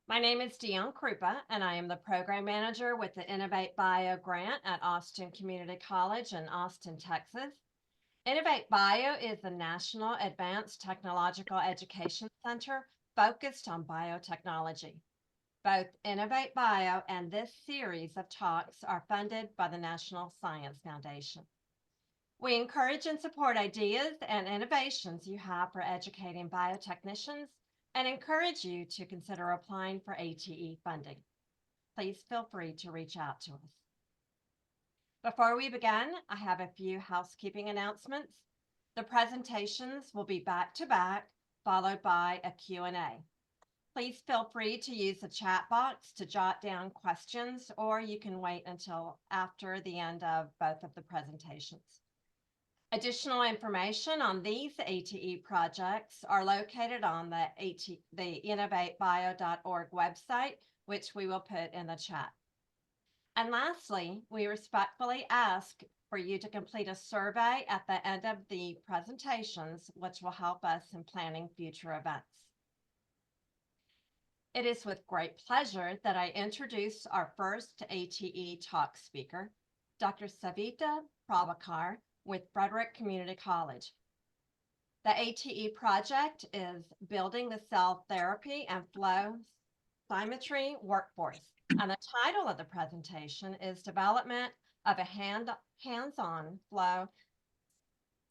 My name is Dion Krupa, and I am the program manager with the Innovate Bio grant at Austin Community College in Austin, Texas. Innovate Bio is a national advanced technological education center focused on biotechnology. Both Innovate Bio and this series of talks are funded by the National Science Foundation. We encourage and support ideas and innovations you have for educating biotechnicians and encourage you to consider applying for ATE funding. Please feel free to reach out to us. Before we begin, I have a few housekeeping announcements. The presentations will be back to back, followed by a Q&A. Please feel free to use the chat box to jot down questions, or you can wait until after the end of both of the presentations. Additional information on these ATE projects are located on the innovatebio.org website, which we will put in the chat. And lastly, we respectfully ask for you to complete a survey at the end of the presentations, which will help us in planning future events. It is with great pleasure that I introduce our first ATE talk speaker, Dr. Savita Prabhakar with Frederick Community College. The ATE project is building the cell therapy and flow cytometry workforce. And the title of the presentation is Development of a Hands-on Flow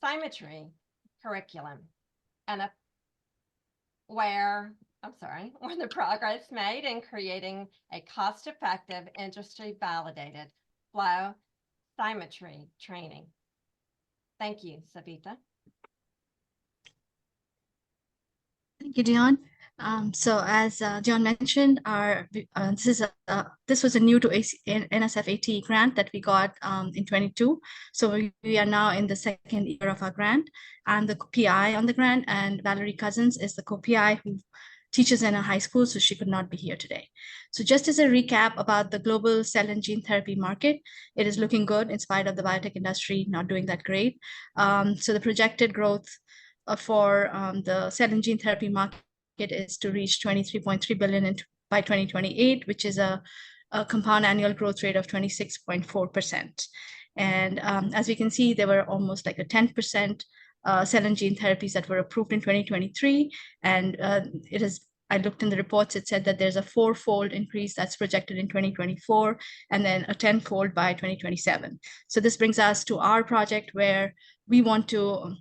Cytometry Curriculum and where the progress made in creating a cost-effective, industry-validated flow cytometry training. Thank you, Savita. Thank you, Dion. So as Dion mentioned, this was a new to NSF ATE grant that we got in 22. So we are now in the second year of our grant. I'm the PI on the grant, and Valerie Cousins is the co-PI who teaches in a high school, so she could not be here today. So just as a recap about the global cell and gene therapy market, it is looking good in spite of the biotech industry not doing that great. So the projected growth for the cell and gene therapy market is to reach 23.3 billion by 2028, which is a compound annual growth rate of 26.4%. And as we can see, there were almost like a 10% cell and gene therapies that were approved in 2023. And I looked in the reports, it said that there's a 4-fold increase that's projected in 2024, and then a 10-fold by 2027. So this brings us to our project where we want to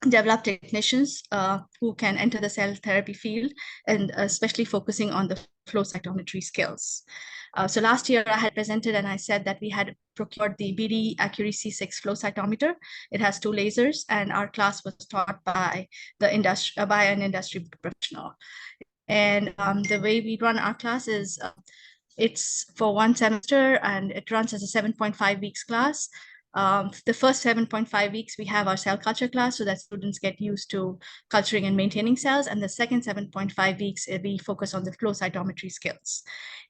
develop technicians who can enter the cell therapy field, and especially focusing on the flow cytometry skills. So last year I had presented and I said that we had procured the BD Accuracy 6 flow cytometer. It has 2 lasers, and our class was taught by an industry professional. And the way we run our class is it's for 1 semester, and it runs as a 7.5 weeks class. The first 7.5 weeks, we have our cell culture class so that students get used to culturing and maintaining cells. And the second 7.5 weeks, we focus on the flow cytometry skills.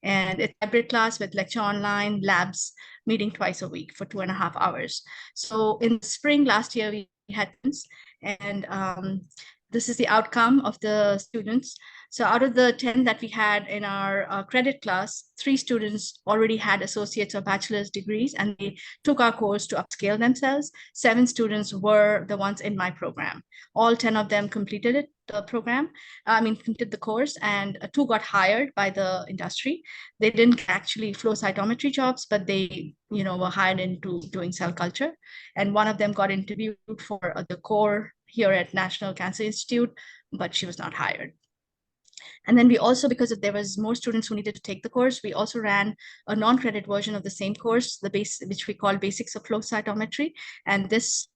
And it's a hybrid class with lecture online, labs, meeting twice a week for 2.5 hours. So in the spring last year, we had and this is the outcome of the students. So out of the 10 that we had in our credit class, 3 students already had associate's or bachelor's degrees, and they took our course to upscale themselves. 7 students were the ones in my program. All 10 of them completed completed the course, and 2 got hired by the industry. They didn't actually flow cytometry jobs, but they were hired into doing cell culture. And one of them got interviewed for the core here at National Cancer Institute, but she was not hired. And then we also, because there was more students who needed to take the course, we also ran a non-credit version of the same course, which we call Basics of Flow Cytometry. And this,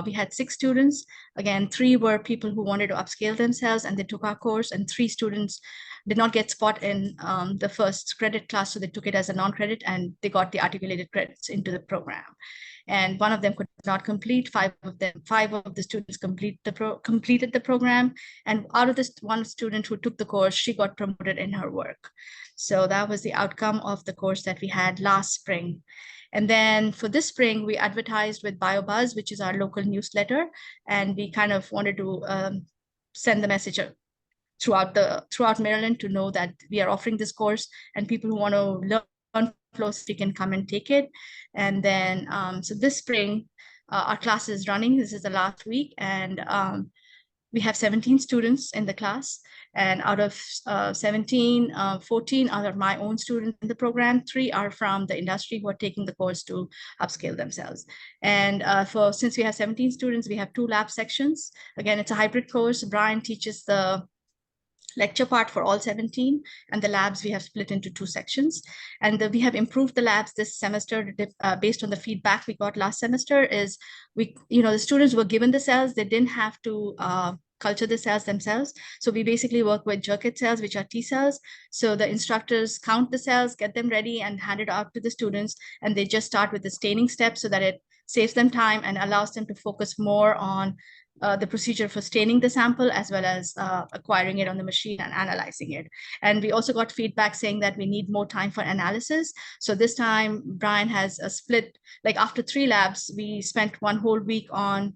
we had 6 students. Again, 3 were people who wanted to upscale themselves, and they took our course, and 3 students did not get spot in the first credit class, so they took it as a non-credit, and they got the articulated credits into the program. And one of them could not complete. 5 of the students completed the program. And out of this one student who took the course, she got promoted in her work. So that was the outcome of the course that we had last spring. And then for this spring, we advertised with BioBuzz, which is our local newsletter. And we kind of wanted to send the message throughout Maryland to know that we are offering this course, and people who want to learn flows, we can come and take it. And then so this spring, our class is running. This is the last week, and we have 17 students in the class, and out of 17, 14 are my own students in the program. 3 are from the industry who are taking the course to upscale themselves. And since we have 17 students, we have 2 lab sections. Again, it's a hybrid course. Brian teaches the lecture part for all 17, and the labs we have split into 2 sections. And we have improved the labs this semester based on the feedback we got last semester. Is the students were given the cells, they didn't have to culture the cells themselves. So we basically work with Jurkat cells, which are T cells. So the instructors count the cells, get them ready, and hand it out to the students, and they just start with the staining step so that it saves them time and allows them to focus more on the procedure for staining the sample, as well as acquiring it on the machine and analyzing it. And we also got feedback saying that we need more time for analysis. So this time, Brian has a split, like after 3 labs, we spent 1 whole week on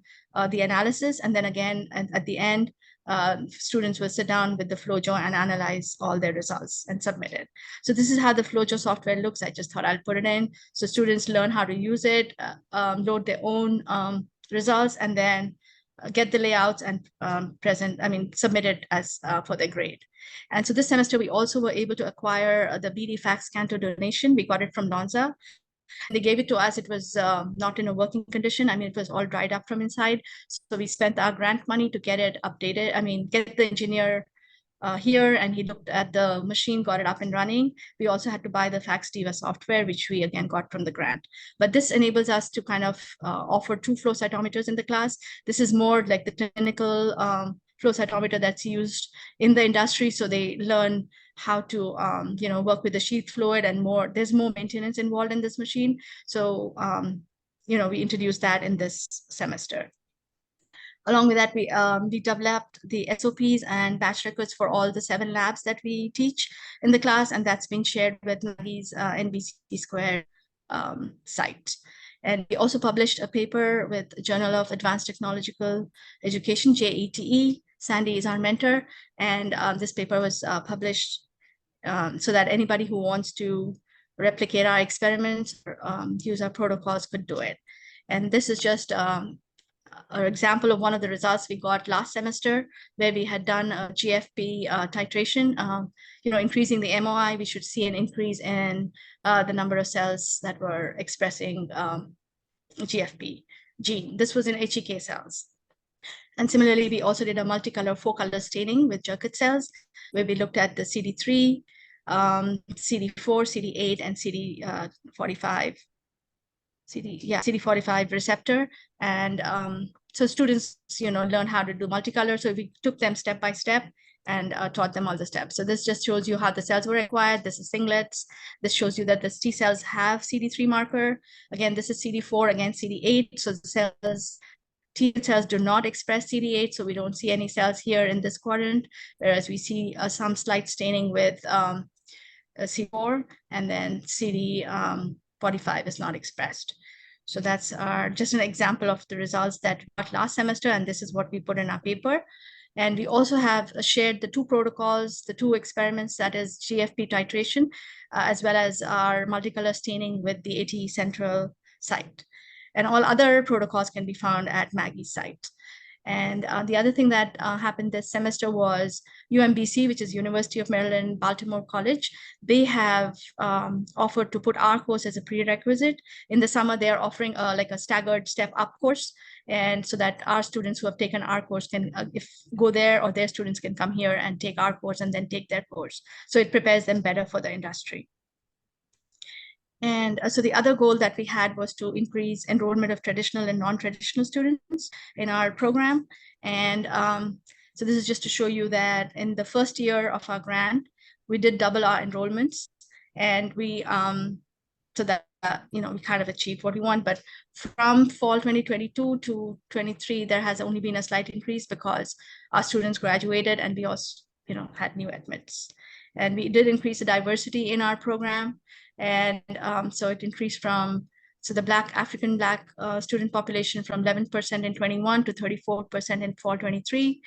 the analysis. And then again, at the end, students will sit down with the FlowJo and analyze all their results and submit it. So this is how the FlowJo software looks. I just thought I'll put it in. So students learn how to use it, load their own results, and then get the layouts and submit it as for their grade. And so this semester, we also were able to acquire the BD fax Canto donation. We got it from Lonza. They gave it to us. It was not in a working condition. It was all dried up from inside. So we spent our grant money to get it updated. Get the engineer here, and he looked at the machine, got it up and running. We also had to buy the FaxDiva software, which we again got from the grant. But this enables us to kind of offer 2 flow cytometers in the class. This is more like the clinical flow cytometer that's used in the industry. So they learn how to work with the sheath fluid, and there's more maintenance involved in this machine. So we introduced that in this semester. Along with that, we developed the SOPs and batch records for all the 7 labs that we teach in the class, and that's been shared with Maggie's NBC Square site. And we also published a paper with Journal of Advanced Technological Education, JETE. Sandy is our mentor, and this paper was published so that anybody who wants to replicate our experiments or use our protocols could do it. And this is just an example of one of the results we got last semester, where we had done a GFP titration, increasing the MOI. We should see an increase in the number of cells that were expressing GFP gene. This was in HEK cells. And similarly, we also did a multicolor 4-color staining with Jurkat cells, where we looked at the CD3, CD4, CD8, and CD45. CD45 receptor. And so students, learn how to do multicolor. So we took them step by step and taught them all the steps. So this just shows you how the cells were acquired. This is singlets. This shows you that the T cells have CD3 marker. Again, this is CD4, again, CD8. So the T cells do not express CD8, so we don't see any cells here in this quadrant, whereas we see some slight staining with CD4, and then CD45 is not expressed. So that's just an example of the results that we got last semester, and this is what we put in our paper. And we also have shared the 2 protocols, the 2 experiments, that is GFP titration, as well as our multicolor staining with the ATE Central site. And all other protocols can be found at Maggie's site. And the other thing that happened this semester was UMBC, which is University of Maryland, Baltimore College. They have offered to put our course as a prerequisite. In the summer, they are offering like a staggered step up course. And so that our students who have taken our course can go there, or their students can come here and take our course and then take their course. So it prepares them better for the industry. And so the other goal that we had was to increase enrollment of traditional and non-traditional students in our program. And so this is just to show you that in the first year of our grant, we did double our enrollments, and we so that we kind of achieved what we want. But from fall 2022 to 23, there has only been a slight increase because our students graduated, and we also had new admits. And we did increase the diversity in our program. And so it increased from So the African Black student population from 11% in 21 to 34% in fall 23.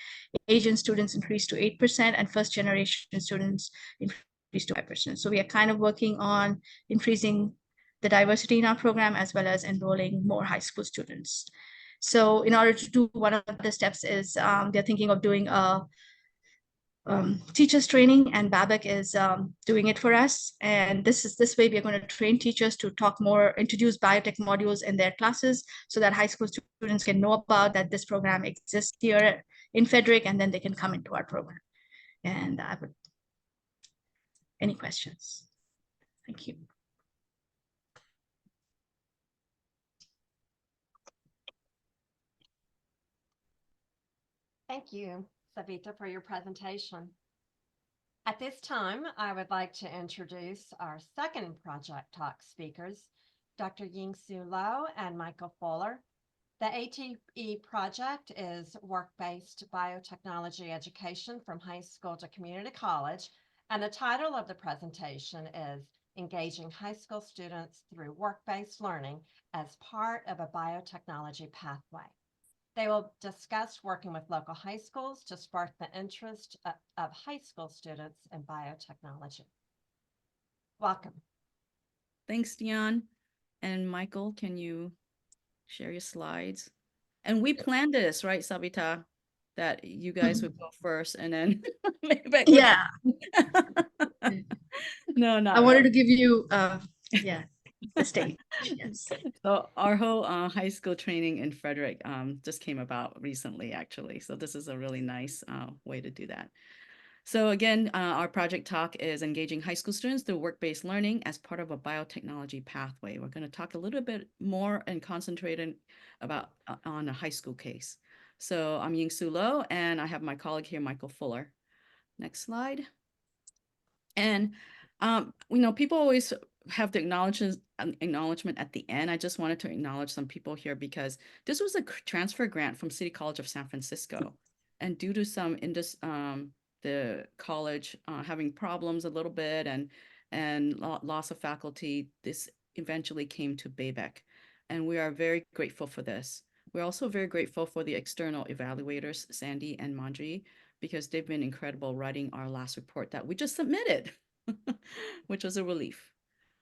Asian students increased to 8%, and first generation students increased to 5%. So we are kind of working on increasing the diversity in our program, as well as enrolling more high school students. So in order to do, one of the steps is they're thinking of doing a teachers training, and BABEC is doing it for us. And this way we're going to train teachers to talk more, introduce biotech modules in their classes, so that high school students can know about that this program exists here in Frederick, and then they can come into our program. And I would, any questions? Thank you. Thank you, Savita, for your presentation. At this time, I would like to introduce our second Project Talk speakers, Dr. Ying-Su Lo and Michael Fuller. The ATE project is work-based biotechnology education from high school to community college, and the title of the presentation is Engaging High School Students Through Work-Based Learning as Part of a Biotechnology Pathway. They will discuss working with local high schools to spark the interest of high school students in biotechnology. Welcome. Thanks, Dion. And Michael, can you share your slides? And we planned this, right, Savita? That you guys would go first, and then maybe Yeah. No, not I wanted really. to give you, yeah, the stage. Yes. So our whole high school training in Frederick just came about recently, actually. So this is a really nice way to do that. So again, our project talk is engaging high school students through work-based learning as part of a biotechnology pathway. We're going to talk a little bit more and concentrate about on a high school case. So I'm Ying-Su Lo, and I have my colleague here, Michael Fuller. Next slide. And people always have the acknowledgement at the end. I just wanted to acknowledge some people here because this was a transfer grant from City College of San Francisco, and due to some the college having problems a little bit and loss of faculty, this eventually came to BABEC, and we are very grateful for this. We're also very grateful for the external evaluators, Sandy and Manji, because they've been incredible writing our last report that we just submitted, which was a relief.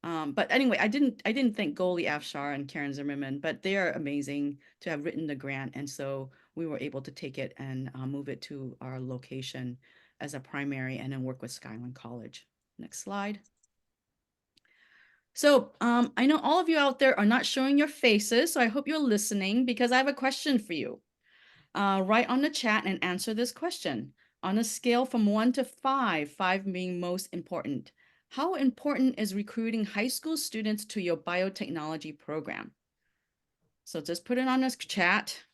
But anyway, I didn't thank Goli Afshar and Karen Zimmerman, but they are amazing to have written the grant, and so we were able to take it and move it to our location as a primary, and then work with Skyline College. Next slide. So I know all of you out there are not showing your faces, so I hope you're listening, because I have a question for you. Write on the chat and answer this question. On a scale from 1 to 5, 5 being most important, how important is recruiting high school students to your biotechnology program? So just put it on this chat,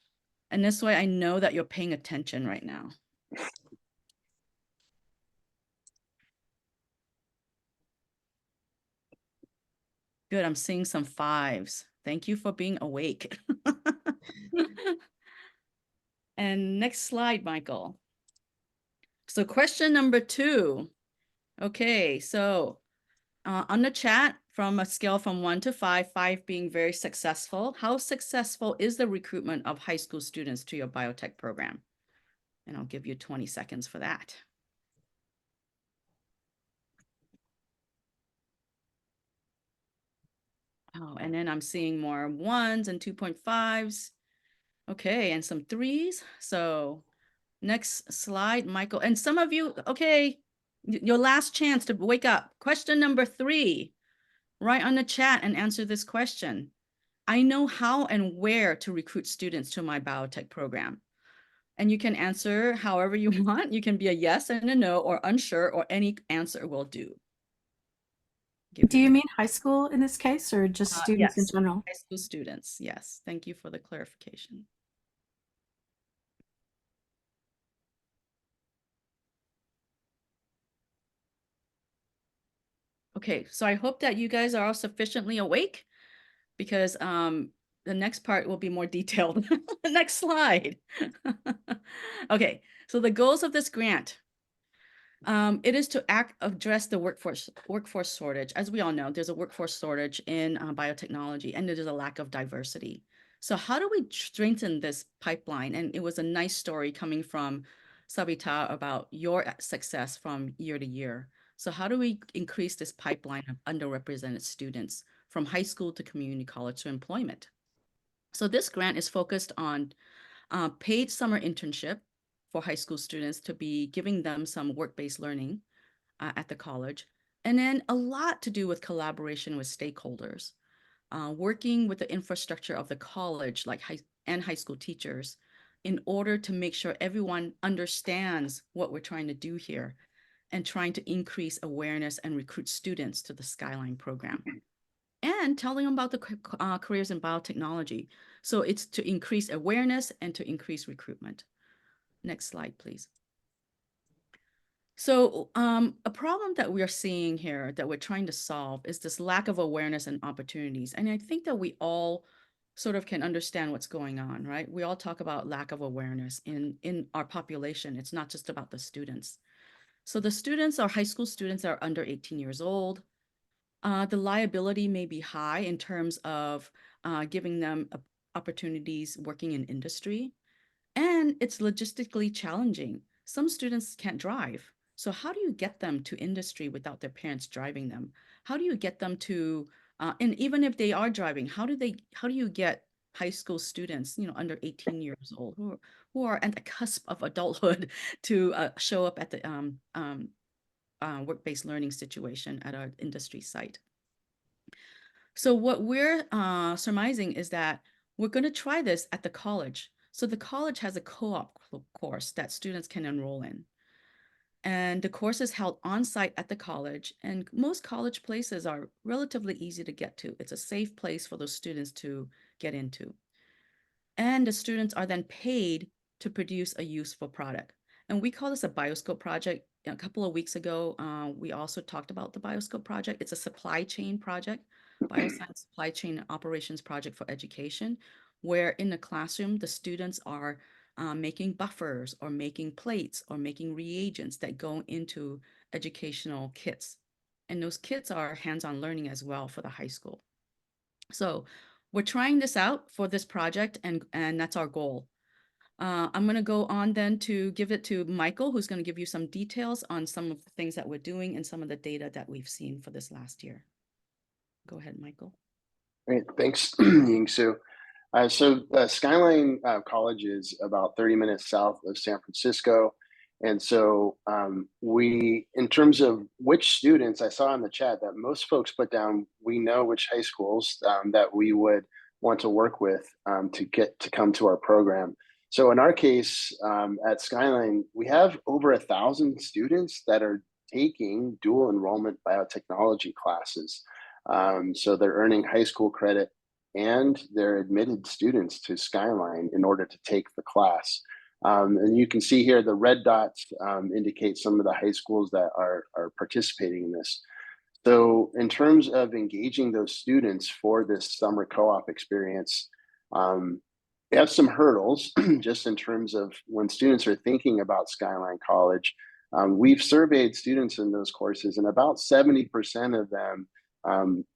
and this way I know that you're paying attention right now. Good, I'm seeing some 5s. Thank you for being awake. And next slide, Michael. So question number 2. Okay, so on the chat, from a scale from 1 to 5, 5 being very successful, how successful is the recruitment of high school students to your biotech program? And I'll give you 20 seconds for that. Oh, and then I'm seeing more 1s and 2.5s. Okay, and some 3s. So next slide, Michael. And some of you, okay, your last chance to wake up. Question number 3. Write on the chat and answer this question. I know how and where to recruit students to my biotech program. And you can answer however you want. You can be a yes and a no, or unsure, or any answer will do. Do you mean high school in this case, or just students in Yes, general? high school students. Yes. Thank you for the clarification. Okay, so I hope that you guys are all sufficiently awake, because the next part will be more detailed. Next slide. Okay, so the goals of this grant. It is to address the workforce shortage. As we all know, there's a workforce shortage in biotechnology, and there's a lack of diversity. So how do we strengthen this pipeline? And it was a nice story coming from Savita about your success from year to year. So how do we increase this pipeline of underrepresented students from high school to community college to employment? So this grant is focused on paid summer internship for high school students to be giving them some work-based learning at the college. And then a lot to do with collaboration with stakeholders, working with the infrastructure of the college, like high school teachers, in order to make sure everyone understands what we're trying to do here and trying to increase awareness and recruit students to the Skyline program. And telling them about the careers in biotechnology. So it's to increase awareness and to increase recruitment. Next slide, please. So a problem that we are seeing here that we're trying to solve is this lack of awareness and opportunities. And I think that we all sort of can understand what's going on, right? We all talk about lack of awareness in our population. It's not just about the students. So the students are high school students that are under 18 years old. The liability may be high in terms of giving them opportunities working in industry, and it's logistically challenging. Some students can't drive. So how do you get them to industry without their parents driving them? How do you get them to, and even if they are driving, how do you get high school students, under 18 years old who are at the cusp of adulthood to show up at the work-based learning situation at our industry site? So what we're surmising is that we're going to try this at the college. So the college has a co-op course that students can enroll in. And the course is held on site at the college, and most college places are relatively easy to get to. It's a safe place for those students to get into. And the students are then paid to produce a useful product. And we call this a Bioscope project. A couple of weeks ago, we also talked about the Bioscope project. It's a supply chain project, bioscience supply chain operations project for education, where in the classroom, the students are making buffers or making plates or making reagents that go into educational kits. And those kits are hands-on learning as well for the high school. So we're trying this out for this project, and that's our goal. I'm going to go on then to give it to Michael, who's going to give you some details on some of the things that we're doing and some of the data that we've seen for this last year. Go ahead, Michael. Great, thanks, Ying-Su. Skyline College is about 30 minutes south of San Francisco. And so in terms of which students, I saw in the chat that most folks put down, we know which high schools that we would want to work with to get to come to our program. So in our case at Skyline, we have over 1,000 students that are taking dual enrollment biotechnology classes. So they're earning high school credit and they're admitted students to Skyline in order to take the class. And you can see here the red dots indicate some of the high schools that are participating in this. So in terms of engaging those students for this summer co-op experience, we have some hurdles just in terms of when students are thinking about Skyline College. We've surveyed students in those courses, and about 70% of them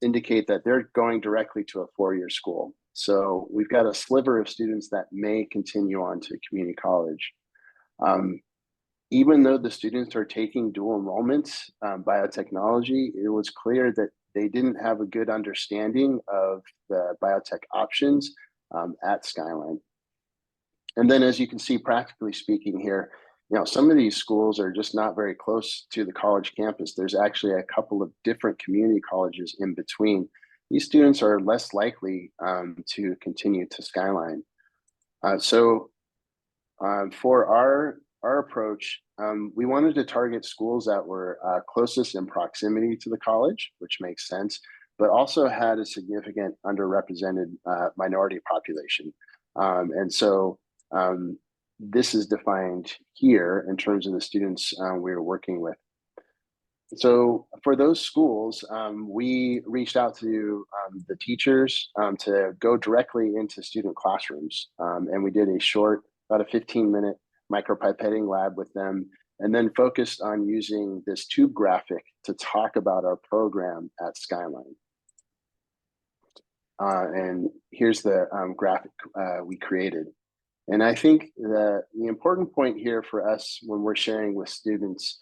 indicate that they're going directly to a four-year school. So we've got a sliver of students that may continue on to community college. Even though the students are taking dual enrollments, biotechnology, it was clear that they didn't have a good understanding of the biotech options at Skyline. And then as you can see, practically speaking here, some of these schools are just not very close to the college campus. There's actually a couple of different community colleges in between. These students are less likely to continue to Skyline. For our approach, we wanted to target schools that were closest in proximity to the college, which makes sense, but also had a significant underrepresented minority population. This is defined here in terms of the students we are working with. So for those schools, we reached out to the teachers to go directly into student classrooms. And we did a short, about a 15-minute micropipetting lab with them and then focused on using this tube graphic to talk about our program at Skyline. And here's the graphic we created. And I think the important point here for us when we're sharing with students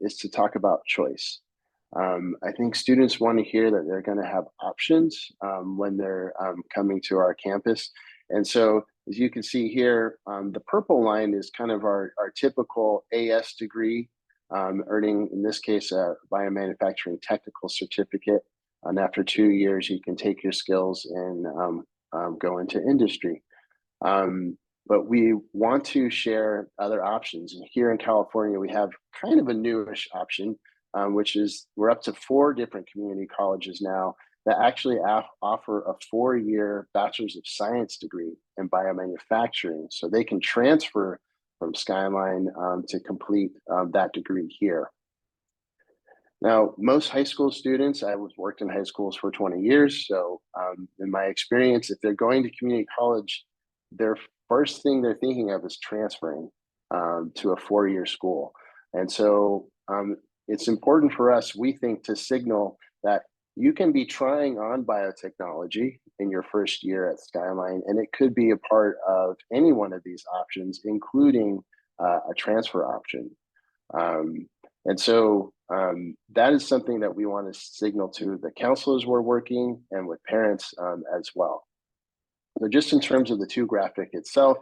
is to talk about choice. I think students want to hear that they're going to have options when they're coming to our campus. And so, as you can see here, the purple line is kind of our typical AS degree, earning, in this case, a biomanufacturing technical certificate. And after 2 years, you can take your skills and go into industry. But we want to share other options. And here in California, we have kind of a newish option, which is we're up to 4 different community colleges now that actually offer a 4-year Bachelor's of Science degree in biomanufacturing. So they can transfer from Skyline to complete that degree here. Now, most high school students, I worked in high schools for 20 years. So in my experience, if they're going to community college, their first thing they're thinking of is transferring to a 4-year school. And so it's important for us, we think, to signal that you can be trying on biotechnology in your first year at Skyline, and it could be a part of any one of these options, including a transfer option. And so that is something that we want to signal to the counselors we're working and with parents as well. So just in terms of the tube graphic itself,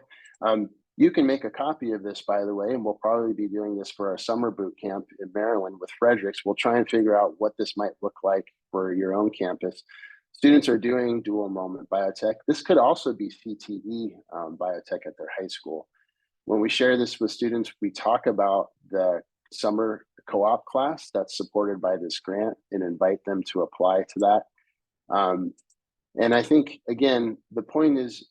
you can make a copy of this, by the way, and we'll probably be doing this for our summer boot camp in Maryland with Frederick's. We'll try and figure out what this might look like for your own campus. Students are doing dual enrollment biotech. This could also be CTE biotech at their high school. When we share this with students, we talk about the summer co-op class that's supported by this grant and invite them to apply to that. And I think, again, the point is,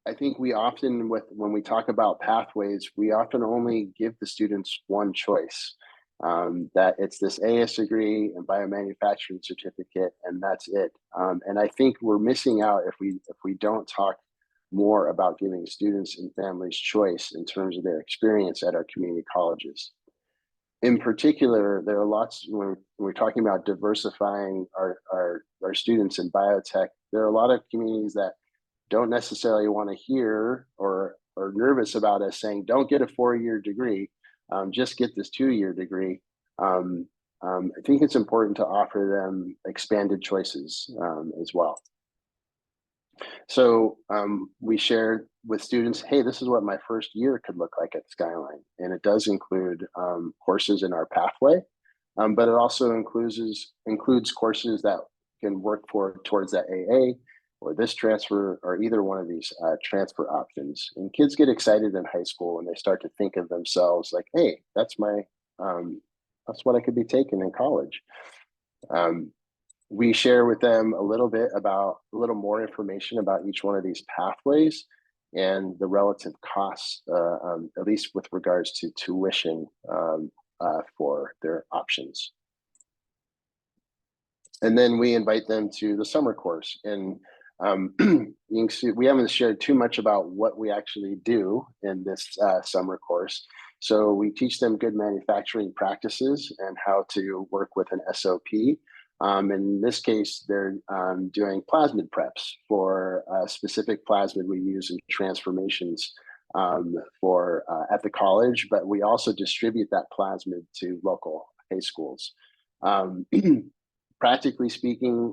I think we often, when we talk about pathways, we often only give the students one choice, that it's this AS degree and biomanufacturing certificate, and that's it. And I think we're missing out if we don't talk more about giving students and families choice in terms of their experience at our community colleges. In particular, there are lots, when we're talking about diversifying our students in biotech, there are a lot of communities that don't necessarily want to hear or are nervous about us saying, don't get a 4-year degree, just get this 2-year degree. I think it's important to offer them expanded choices as well. So we shared with students, hey, this is what my first year could look like at Skyline. And it does include courses in our pathway, but it also includes courses that can work towards that AA or this transfer or either one of these transfer options. And kids get excited in high school when they start to think of themselves like, hey, that's what I could be taking in college. We share with them a little more information about each one of these pathways and the relative costs, at least with regards to tuition for their options. And then we invite them to the summer course. And you can see we haven't shared too much about what we actually do in this summer course. So we teach them good manufacturing practices and how to work with an SOP. In this case, they're doing plasmid preps for a specific plasmid we use in transformations at the college, but we also distribute that plasmid to local high schools. Practically speaking,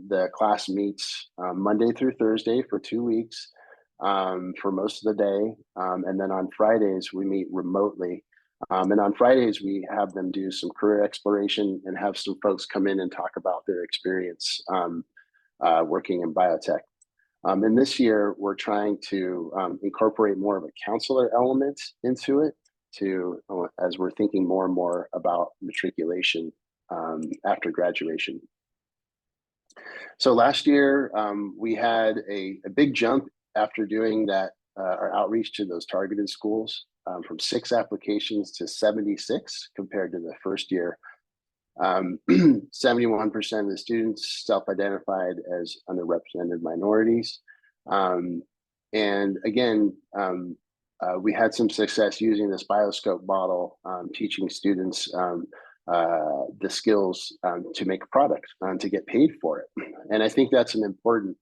the class meets Monday through Thursday for 2 weeks for most of the day. And then on Fridays, we meet remotely. And on Fridays, we have them do some career exploration and have some folks come in and talk about their experience working in biotech. And this year, we're trying to incorporate more of a counselor element into it as we're thinking more and more about matriculation after graduation. So last year, we had a big jump after doing that, our outreach to those targeted schools. From 6 applications to 76 compared to the first year. 71% of the students self-identified as underrepresented minorities. And again, we had some success using this bioscope model, teaching students the skills to make a product, to get paid for it. And I think that's an important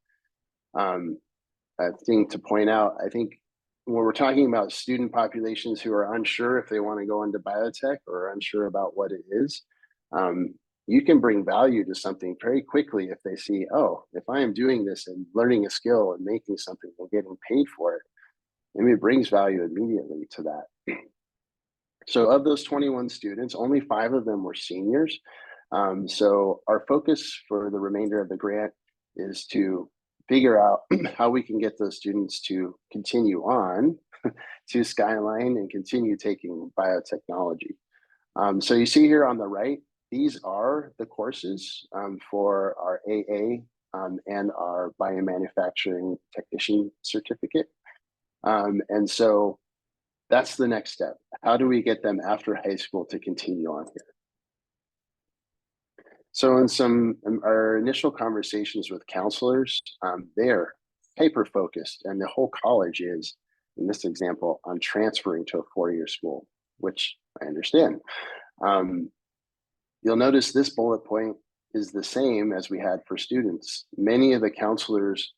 thing to point out. I think when we're talking about student populations who are unsure if they want to go into biotech or unsure about what it is, you can bring value to something very quickly if they see, oh, if I am doing this and learning a skill and making something and getting paid for it, maybe it brings value immediately to that. So of those 21 students, only 5 of them were seniors. So our focus for the remainder of the grant is to figure out how we can get those students to continue on to Skyline and continue taking biotechnology. So you see here on the right, these are the courses for our AA and our biomanufacturing technician certificate. And so that's the next step. How do we get them after high school to continue on here? So in our initial conversations with counselors, they're hyper-focused, and the whole college is, in this example, on transferring to a 4-year school, which I understand. You'll notice this bullet point is the same as we had for students. Many of the counselors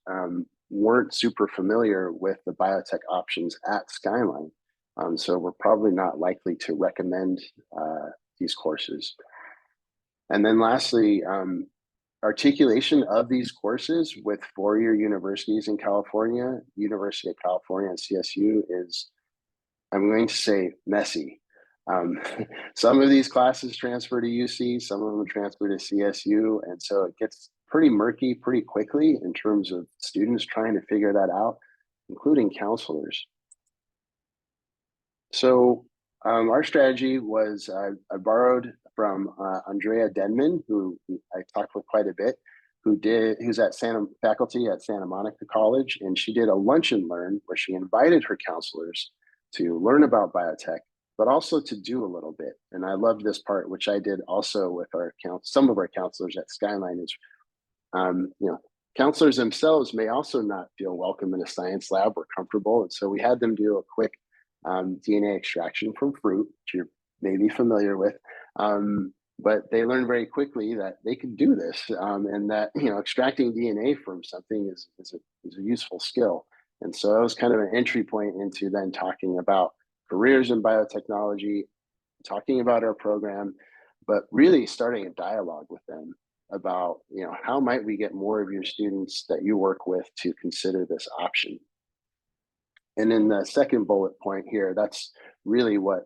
weren't super familiar with the biotech options at Skyline. So we're probably not likely to recommend these courses. And then lastly, articulation of these courses with 4-year universities in California, University of California and CSU is, I'm going to say, messy. Some of these classes transfer to UC, some of them transfer to CSU, and so it gets pretty murky pretty quickly in terms of students trying to figure that out, including counselors. So our strategy was I borrowed from Andrea Denman, who I talked with quite a bit, who's at faculty at Santa Monica College, and she did a lunch and learn where she invited her counselors to learn about biotech, but also to do a little bit. And I loved this part, which I did also with some of our counselors at Skyline, is counselors themselves may also not feel welcome in a science lab or comfortable, and so we had them do a quick DNA extraction from fruit, which you're maybe familiar with, but they learned very quickly that they could do this, and that extracting DNA from something is a useful skill. And so that was kind of an entry point into then talking about careers in biotechnology, talking about our program, but really starting a dialogue with them about how might we get more of your students that you work with to consider this option. And in the second bullet point here, that's really what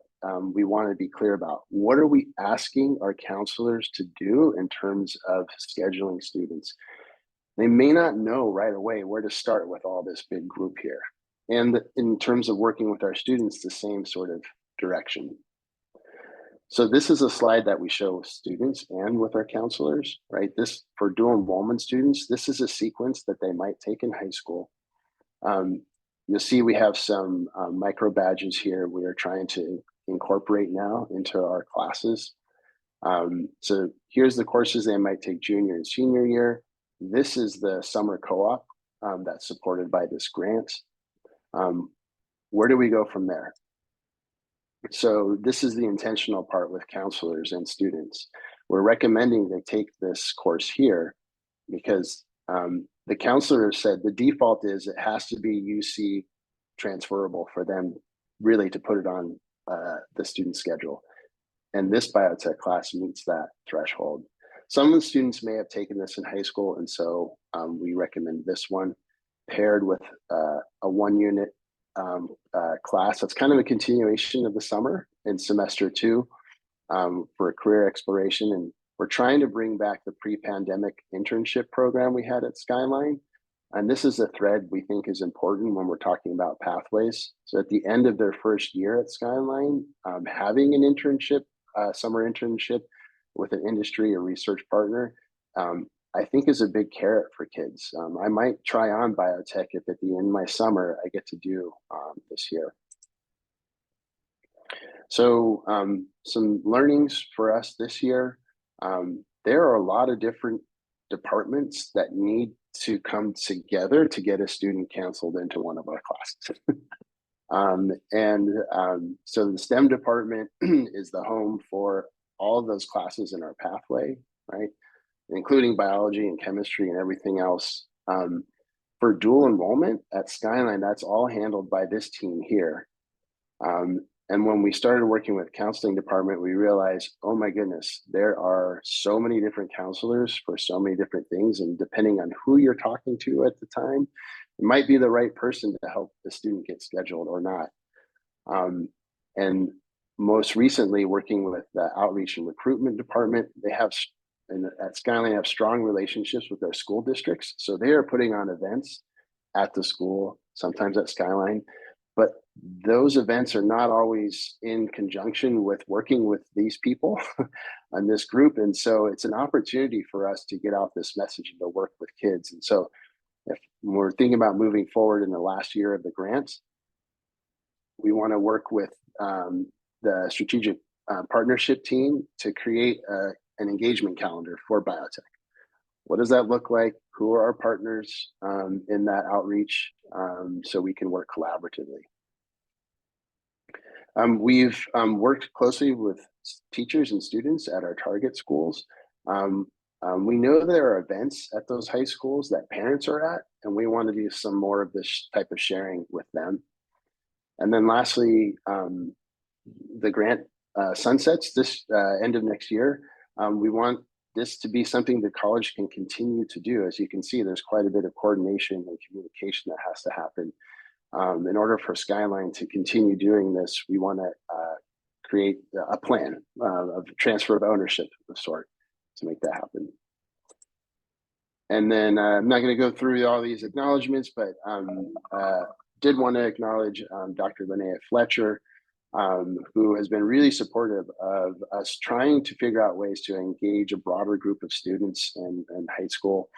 we want to be clear about. What are we asking our counselors to do in terms of scheduling students? They may not know right away where to start with all this big group here. And in terms of working with our students, the same sort of direction. So this is a slide that we show with students and with our counselors, right? This, for dual enrollment students, this is a sequence that they might take in high school. You'll see we have some micro badges here we are trying to incorporate now into our classes. So here's the courses they might take junior and senior year. This is the summer co-op that's supported by this grant. Where do we go from there? So this is the intentional part with counselors and students. We're recommending they take this course here because the counselor said the default is it has to be UC transferable for them really to put it on the student schedule. And this biotech class meets that threshold. Some of the students may have taken this in high school, and so we recommend this one paired with a 1-unit class. That's kind of a continuation of the summer in semester 2 for a career exploration. And we're trying to bring back the pre-pandemic internship program we had at Skyline. And this is a thread we think is important when we're talking about pathways. So at the end of their first year at Skyline, having an internship, summer internship with an industry or research partner, I think is a big carrot for kids. I might try on biotech if at the end of my summer I get to do this year. So some learnings for us this year. There are a lot of different departments that need to come together to get a student canceled into one of our classes. So the STEM department is the home for all of those classes in our pathway, right? Including biology and chemistry and everything else. For dual enrollment at Skyline, that's all handled by this team here. And when we started working with counseling department, we realized, oh my goodness, there are so many different counselors for so many different things. And depending on who you're talking to at the time, it might be the right person to help the student get scheduled or not. And most recently, working with the outreach and recruitment department, they have, and at Skyline, have strong relationships with their school districts. So they are putting on events at the school, sometimes at Skyline, but those events are not always in conjunction with working with these people on this group. And so it's an opportunity for us to get out this message and to work with kids. And so if we're thinking about moving forward in the last year of the grant, we want to work with the strategic partnership team to create an engagement calendar for biotech. What does that look like? Who are our partners in that outreach so we can work collaboratively? We've worked closely with teachers and students at our target schools. We know there are events at those high schools that parents are at, and we want to do some more of this type of sharing with them. And then lastly, the grant sunsets this end of next year. We want this to be something the college can continue to do. As you can see, there's quite a bit of coordination and communication that has to happen. In order for Skyline to continue doing this, we want to create a plan of transfer of ownership of sort to make that happen. And then I'm not going to go through all these acknowledgements, but did want to acknowledge Dr. Linnea Fletcher, who has been really supportive of us trying to figure out ways to engage a broader group of students in high school.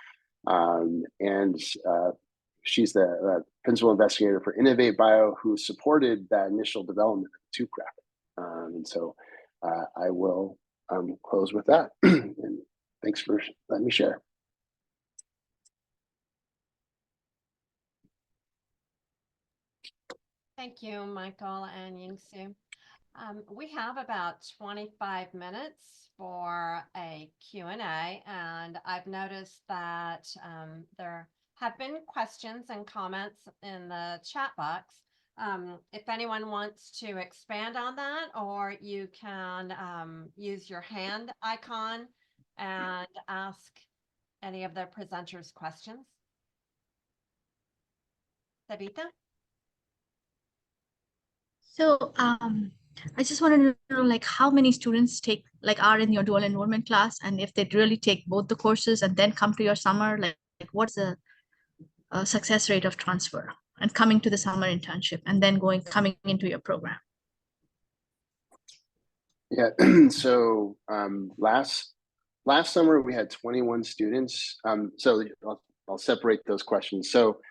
She's the principal investigator for Innovate Bio, who supported that initial development of the tube graphic. And so I will close with that. And thanks for letting me share. Thank you, Michael and Yingsu. We have about 25 minutes for a Q&A, and I've noticed that there have been questions and comments in the chat box. If anyone wants to expand on that, or you can use your hand icon and ask any of the presenters questions. Savita? So I just wanted to know, like, how many students are in your dual enrollment class, and if they really take both the courses and then come to your summer, like what's the success rate of transfer and coming to the summer internship and then coming into your program? Yeah, so last summer we had 21 students. So I'll separate those questions. So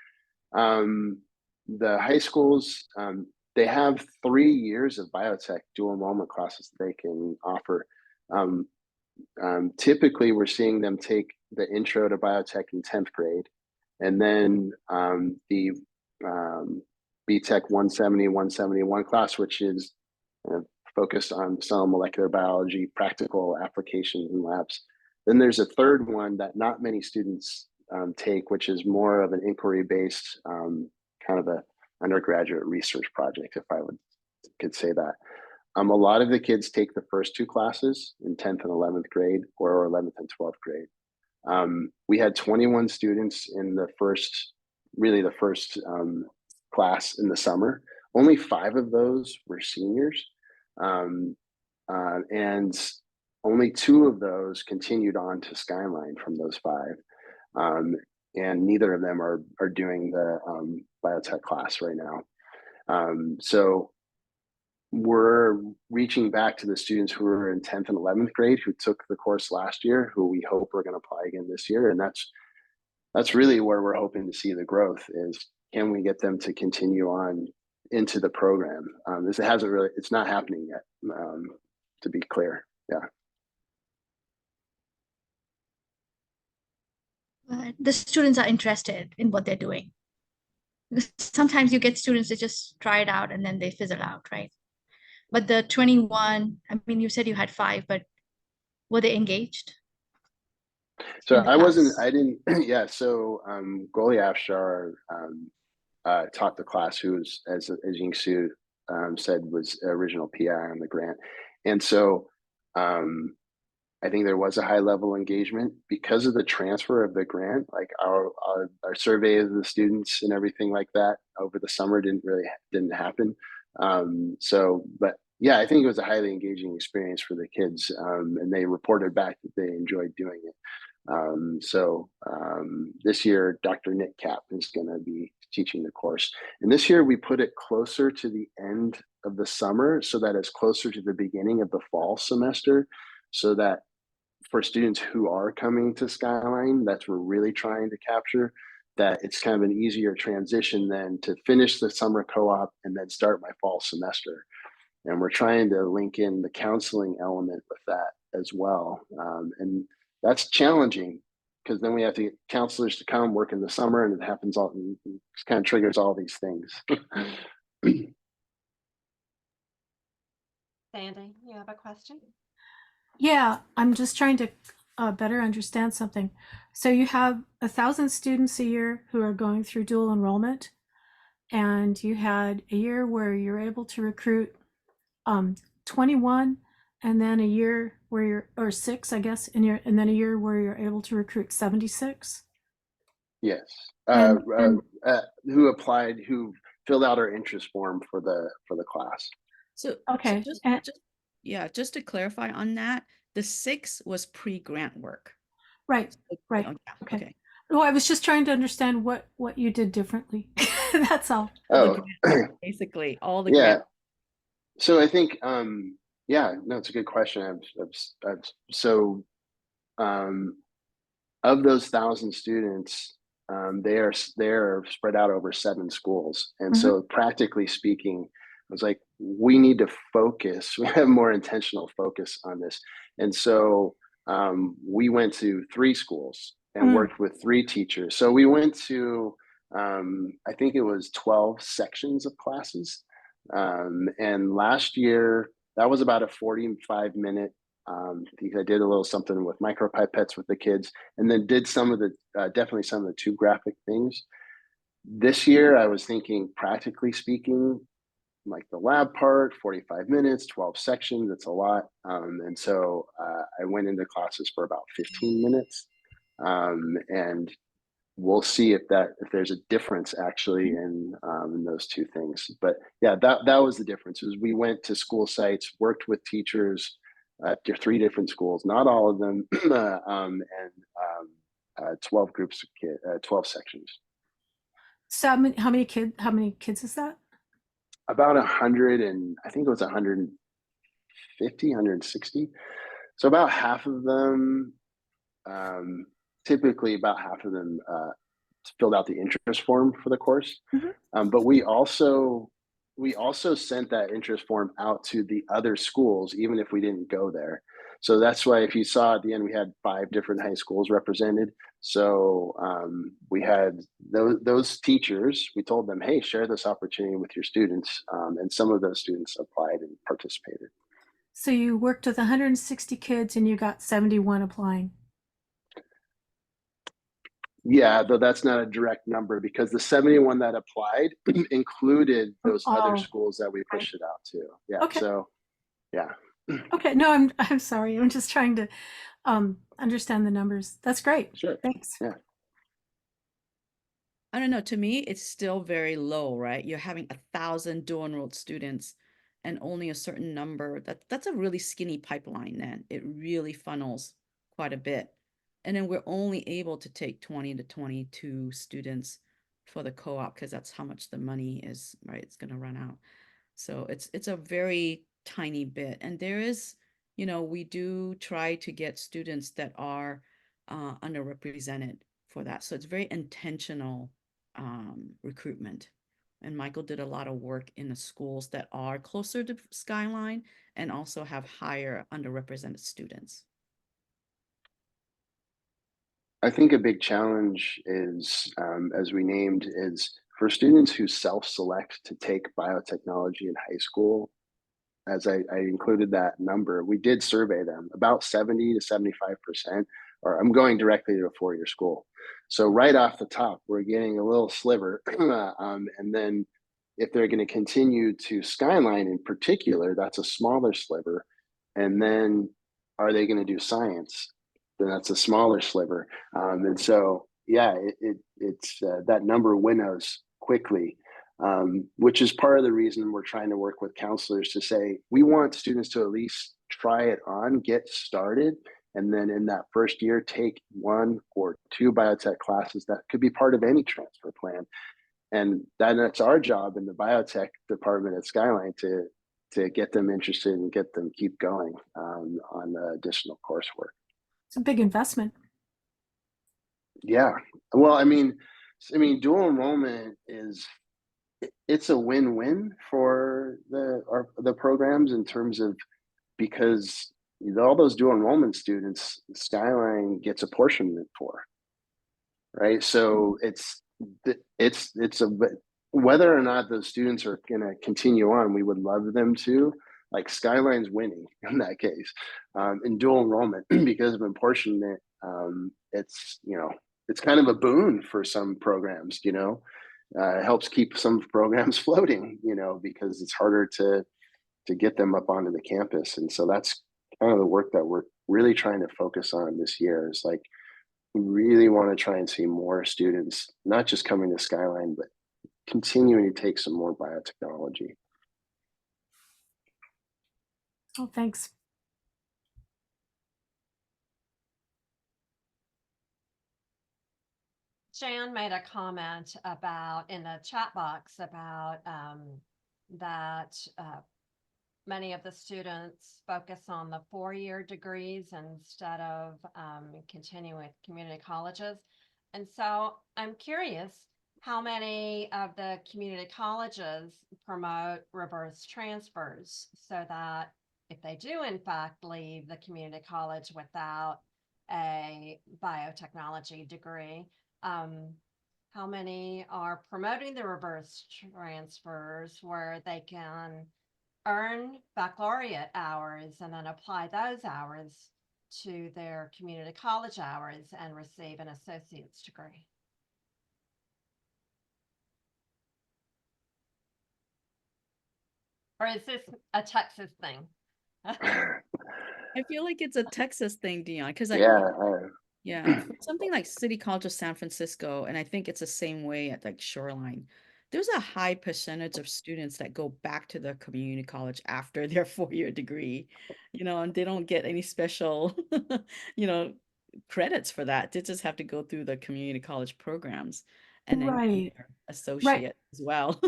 the high schools, they have 3 years of biotech dual enrollment classes that they can offer. Typically, we're seeing them take the intro to biotech in 10th grade, and then the BTech 170, 171 class, which is focused on cell molecular biology, practical applications in labs. Then there's a third one that not many students take, which is more of an inquiry-based kind of a undergraduate research project, if I could say that. A lot of the kids take the first 2 classes in 10th and 11th grade, or 11th and 12th grade. We had 21 students in the first class in the summer. Only 5 of those were seniors. And only 2 of those continued on to Skyline from those 5. And neither of them are doing the biotech class right now. So we're reaching back to the students who were in 10th and 11th grade who took the course last year, who we hope are going to apply again this year. And that's really where we're hoping to see the growth is, can we get them to continue on into the program? It's not happening yet, to be clear. Yeah. The students are interested in what they're doing. sometimes you get students that just try it out and then they fizzle out, right? But the 21, I mean, you said you had 5, but were they engaged So in the class? I didn't, yeah. So Goli Afshar taught the class, who was, as Ying-Su said, was original PI on the grant. And so I think there was a high level engagement because of the transfer of the grant. Like our survey of the students and everything like that over the summer didn't happen. So, but yeah, I think it was a highly engaging experience for the kids, and they reported back that they enjoyed doing it. This year, Dr. Nick Cap is going to be teaching the course. And this year we put it closer to the end of the summer so that it's closer to the beginning of the fall semester, so that for students who are coming to Skyline, that's what we're really trying to capture, that it's kind of an easier transition than to finish the summer co-op and then start my fall semester. And we're trying to link in the counseling element with that as well. And that's challenging because then we have to get counselors to come work in the summer, and it happens all, it kind of triggers all these things. Sandy, you have a question? Yeah, I'm just trying to better understand something. So you have 1,000 students a year who are going through dual enrollment, and you had a year where you're able to recruit 21, and then a year where you're, or 6, I guess, and then a year where you're able to recruit 76. Yes. And Who applied, who filled out our interest form for the class. So okay, just to clarify on that, the 6 was pre-grant work. right. Oh, yeah, Okay. okay. No, I was just trying to understand what you did differently. That's all. Basically all the Yeah. grant. So I think, yeah, no, it's a good question. So of those 1,000 students, they are spread out over 7 schools. And so practically speaking, I was like, we need to focus, we have more intentional focus on this. And so we went to 3 schools and worked with 3 teachers. So we went to, I think it was 12 sections of classes. And last year, that was about a 45-minute, I think I did a little something with micropipettes with the kids, and then did some of the, definitely some of the tube graphic things. This year, I was thinking, practically speaking, like the lab part, 45 minutes, 12 sections, it's a lot. And so I went into classes for about 15 minutes. And we'll see if there's a difference actually in those 2 things. But yeah, that was the difference. Is we went to school sites, worked with teachers at 3 different schools, not all of them, and 12 groups of kids, 12 sections. So how many kids is that? About 100, and I think it was 150, 160. So about half of them, typically about half of them filled out the interest form for the course. But we also sent that interest form out to the other schools, even if we didn't go there. So that's why if you saw at the end, we had 5 different high schools represented. So we had those teachers, we told them, hey, share this opportunity with your students. And some of those students applied and participated. So you worked with 160 kids and you got 71 applying. Yeah, though that's not a direct number because the 71 that applied included those other schools that we pushed it out to. Yeah. Okay. So, yeah. Okay. No, I'm sorry. I'm just trying to understand the numbers. That's great. Sure. Thanks. Yeah. I don't know, to me, it's still very low, right? You're having 1,000 dual enrolled students and only a certain number. That's a really skinny pipeline then. It really funnels quite a bit. And then we're only able to take 20 to 22 students for the co-op because that's how much the money is, right? It's going to run out. So it's a very tiny bit. And there is, we do try to get students that are underrepresented for that. So it's very intentional recruitment. And Michael did a lot of work in the schools that are closer to Skyline and also have higher underrepresented students. I think a big challenge is, as we named, is for students who self-select to take biotechnology in high school, as I included that number, we did survey them. About 70 to 75% are, I'm going directly to a four-year school. So right off the top, we're getting a little sliver. And then if they're going to continue to Skyline in particular, that's a smaller sliver. And then are they going to do science? Then that's a smaller sliver. And so, yeah, it's that number winnows quickly. Which is part of the reason we're trying to work with counselors to say, we want students to at least try it on, get started, and then in that first year, take 1 or 2 biotech classes that could be part of any transfer plan. And that's our job in the biotech department at Skyline to get them interested and get them keep going on the additional coursework. It's a big investment. Yeah. Well, I mean, dual enrollment it's a win-win for the programs in terms of, because all those dual enrollment students, Skyline gets apportionment for, right? So it's a, whether or not those students are going to continue on, we would love them to. Like Skyline's winning in that case, in dual enrollment because of apportionment. It's it's kind of a boon for some programs. It helps keep some programs floating, because it's harder to get them up onto the campus. And so that's kind of the work that we're really trying to focus on this year, is like, we really want to try and see more students, not just coming to Skyline, but continuing to take some more biotechnology. Oh, thanks. Jan made a comment about in the chat box about that many of the students focus on the four-year degrees instead of continuing with community colleges. And so I'm curious how many of the community colleges promote reverse transfers, so that if they do in fact leave the community college without a biotechnology degree, how many are promoting the reverse transfers where they can earn baccalaureate hours and then apply those hours to their community college hours and receive an associate's degree? Or is this a Texas thing? I feel like it's a Texas thing, Dion, because Yeah. something like City College of San Francisco, and I think it's the same way at like Shoreline. There's a high percentage of students that go back to their community college after their four-year degree, and they don't get any special, credits for that. They just have to go through the community college programs and then get Right. their associate as well.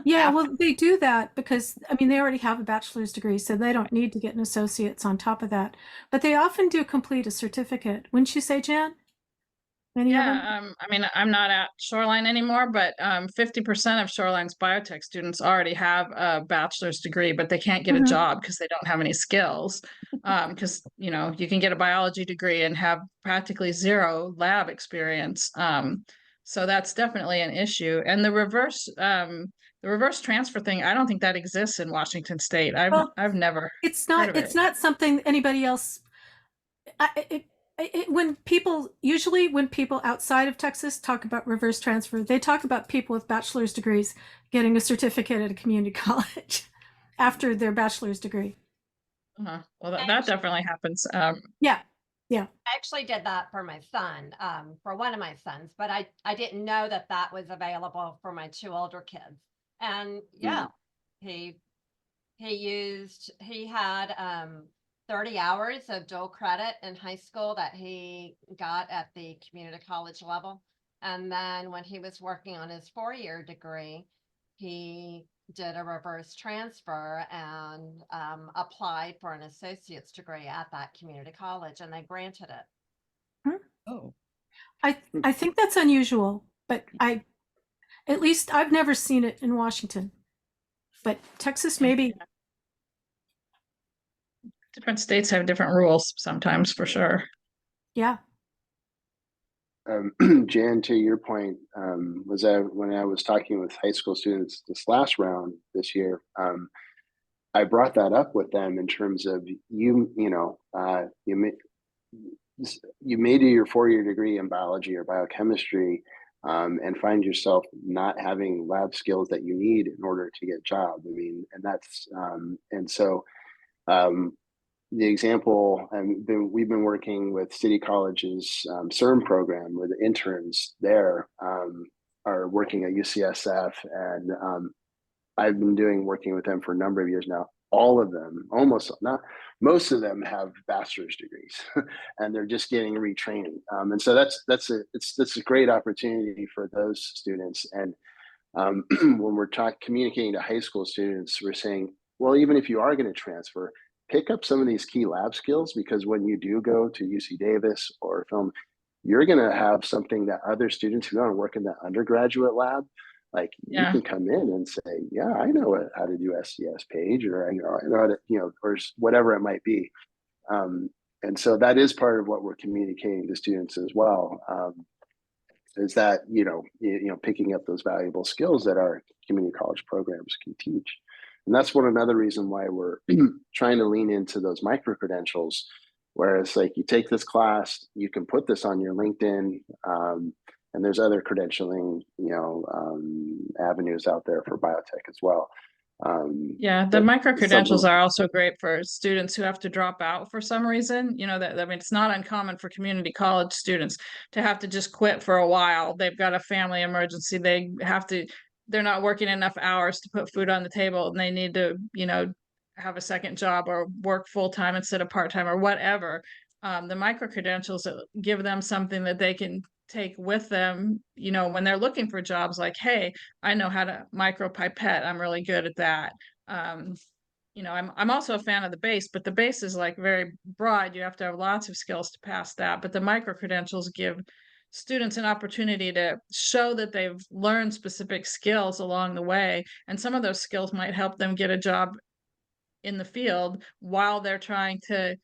Yeah, after. well, they do that because, they already have a bachelor's degree, so they don't need to get an associate's on top of that. But they often do complete a certificate. Wouldn't you say, Jan? Many of them? Yeah, I'm not at Shoreline anymore, but 50% of Shoreline's biotech students already have a bachelor's degree, but they can't get a Mhm. job because they don't have any skills. Because you can get a biology degree and have practically zero lab experience. So that's definitely an issue. And the reverse transfer thing, I don't think that exists in Washington State. Well, I've never It's heard not. of It's it. not something anybody else. When people outside of Texas talk about reverse transfer, they talk about people with bachelor's degrees getting a certificate at a community college after their bachelor's degree. Well, that definitely happens. Yeah. I actually did that for my son, for one of my sons, but I didn't know that was available for my two older kids. And yeah, he had 30 hours of dual credit in high school that he got at the community college level. And then when he was working on his four-year degree, he did a reverse transfer and applied for an associate's degree at that community college, and they granted it. Oh, I think that's unusual, but at least I've never seen it in Washington. But Texas, maybe. Different states have different rules sometimes, for sure. Yeah. Jan, to your point, when I was talking with high school students this last round this year, I brought that up with them in terms of you may do your 4-year degree in biology or biochemistry, and find yourself not having lab skills that you need in order to get a job. I mean, and that's and so the example, and we've been working with City College's CERN program, where the interns there are working at UCSF, and I've been working with them for a number of years now. All of them, almost not, most of them have bachelor's degrees, and they're just getting retraining. And so that's a great opportunity for those students. And when we're communicating to high school students, we're saying, well, even if you are going to transfer, pick up some of these key lab skills, because when you do go to UC Davis or film, you're going to have something that other students who want to work in the undergraduate lab, like you can come in and say, yeah, I know how to do SCS page, or I know how to, or whatever it might be. And so that is part of what we're communicating to students as well. Is that, picking up those valuable skills that our community college programs can teach. And that's another reason why we're trying to lean into those micro credentials, where it's like, you take this class, you can put this on your LinkedIn, and there's other credentialing, avenues out there for biotech as well. Yeah, the micro credentials are also great for students who have to drop out for some reason. I mean, it's not uncommon for community college students to have to just quit for a while. They've got a family emergency. They're not working enough hours to put food on the table, and they need to, have a second job or work full time instead of part time or whatever. The micro credentials give them something that they can take with them, when they're looking for jobs, like, hey, I know how to micro pipette. I'm really good at that. I'm also a fan of the base, but the base is like very broad. You have to have lots of skills to pass that. But the micro credentials give students an opportunity to show that they've learned specific skills along the way. And some of those skills might help them get a job in the field while they're trying to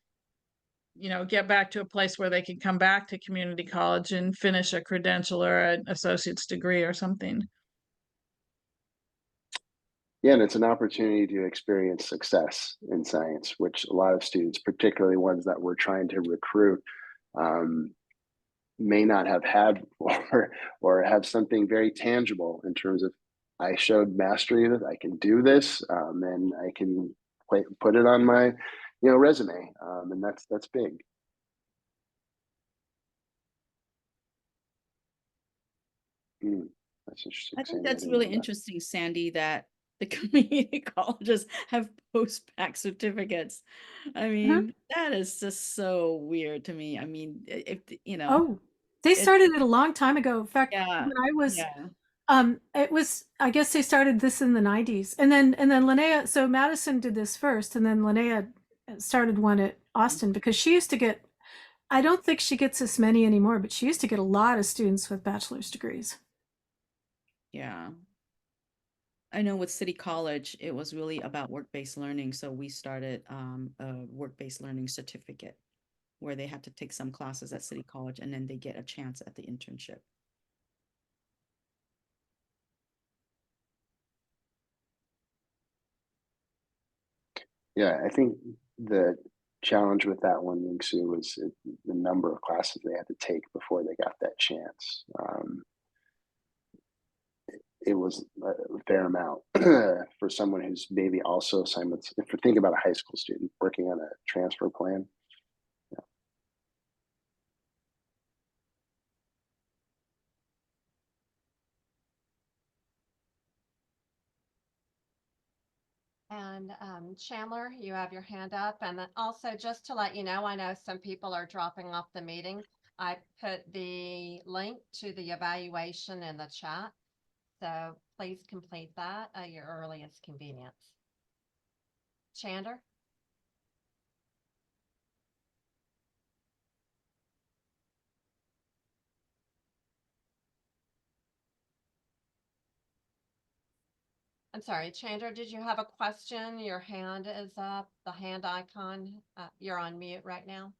get back to a place where they can come back to community college and finish a credential or an associate's degree or something. Yeah, and it's an opportunity to experience success in science, which a lot of students, particularly ones that we're trying to recruit, may not have had or have something very tangible in terms of, I showed mastery of it, I can do this, and I can put it on my resume, and that's big. That's interesting. I think that's really interesting, Sandy, that the community colleges have post-bac certificates. I mean, that is just so weird to me. I mean, they started it a long time ago. In fact, yeah, when I was yeah. it was, I guess they started this in the 90s, and then Linnea, so Madison did this first, and then Linnea started one at Austin, because she used to get, I don't think she gets as many anymore, but she used to get a lot of students with bachelor's degrees. Yeah. I know with City College, it was really about work-based learning. So we started a work-based learning certificate where they had to take some classes at City College, and then they get a chance at the internship. Yeah, I think the challenge with that one, Yingsu, was the number of classes they had to take before they got that chance. It was a fair amount for someone who's maybe also assignments. If you think about a high school student working on a transfer plan. And Chandler, you have your hand up. And then also, just to let you know, I know some people are dropping off the meeting. I put the link to the evaluation in the chat. So please complete that at your earliest convenience. Chandler? I'm sorry, Chandra, did you have a question? Your hand is up, the hand icon. You're on mute right now.